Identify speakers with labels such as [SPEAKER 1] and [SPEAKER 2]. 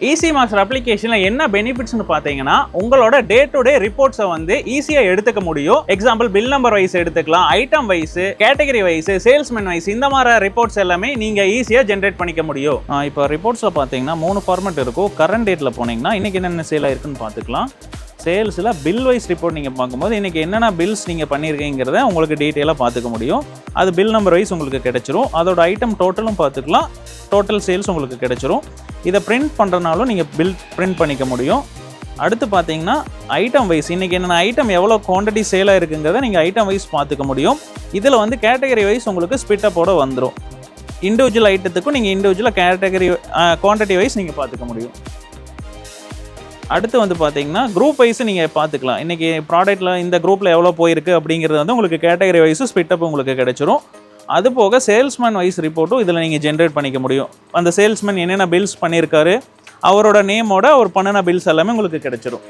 [SPEAKER 1] Easy master அப்ளிகேஷனில் என்ன பெனிஃபிட்ஸ்னு பார்த்தீங்கன்னா உங்களோட டே டு டே ரிப்போர்ட்ஸை வந்து ஈஸியாக எடுத்துக்க முடியும். எக்ஸாம்பிள் பில் நம்பர் வைஸ் எடுத்துக்கலாம், item wise, category wise, salesman wise, இந்த மாதிரி ரிப்போர்ட்ஸ் எல்லாமே நீங்கள் ஈஸியாக ஜென்ரேட் பண்ணிக்க முடியும். இப்போ ரிப்போர்ட்ஸில் பார்த்தீங்கன்னா 3 ஃபார்மேட் இருக்கும். கரண்ட் டேட்டில் போனீங்கன்னா இன்றைக்கி என்னென்ன சேல் ஆயிருக்குன்னு பார்த்துக்கலாம். சேல்ஸில் பில் வைஸ் ரிப்போர்ட் நீங்கள் பார்க்கும்போது இன்றைக்கி என்னென்ன பில்ஸ் நீங்கள் பண்ணியிருக்கீங்கிறத உங்களுக்கு டீட்டெயிலாக பார்த்துக்க முடியும். அது பில் நம்பர் வைஸ் உங்களுக்கு கிடைச்சிரும். அதோட ஐட்டம் டோட்டலும் பார்த்துக்கலாம், டோட்டல் சேல்ஸ் உங்களுக்கு கிடைச்சிரும். இதை பிரிண்ட் பண்ணுறதுனாலும் நீங்கள் பில் பிரிண்ட் பண்ணிக்க முடியும். அடுத்து பார்த்தீங்கன்னா ஐட்டம் வைஸ் இன்றைக்கி என்னென்ன ஐட்டம் எவ்வளோ குவான்டிட்டி சேலாக இருக்குங்கிறத நீங்கள் ஐட்டம் வைஸ் பார்த்துக்க முடியும். இதில் வந்து கேட்டகரி வைஸ் உங்களுக்கு ஸ்பிட்டப்போட வந்துடும். இண்டிவிஜுவல் ஐட்டத்துக்கும் நீங்கள் இண்டிவிஜுவலாக கேட்டகரி குவான்டிட்டி வைஸ் நீங்கள் பார்த்துக்க முடியும். அடுத்து வந்து பார்த்தீங்கன்னா குரூப் வைஸ் நீங்கள் பார்த்துக்கலாம். இன்றைக்கி ப்ராடக்ட்டில் இந்த குரூப்பில் எவ்வளோ போயிருக்கு அப்படிங்கிறது வந்து உங்களுக்கு கேட்டகரி வைஸு ஸ்பிட்டப் உங்களுக்கு கிடைச்சிரும். அது போக சேல்ஸ்மேன் வைஸ் ரிப்போர்ட்டும் இதில் நீங்கள் ஜென்ரேட் பண்ணிக்க முடியும். அந்த சேல்ஸ்மேன் என்னென்ன பில்ஸ் பண்ணியிருக்காரு, அவரோட நேமோட அவர் பண்ணின பில்ஸ் எல்லாமே உங்களுக்கு கிடைச்சிரும்.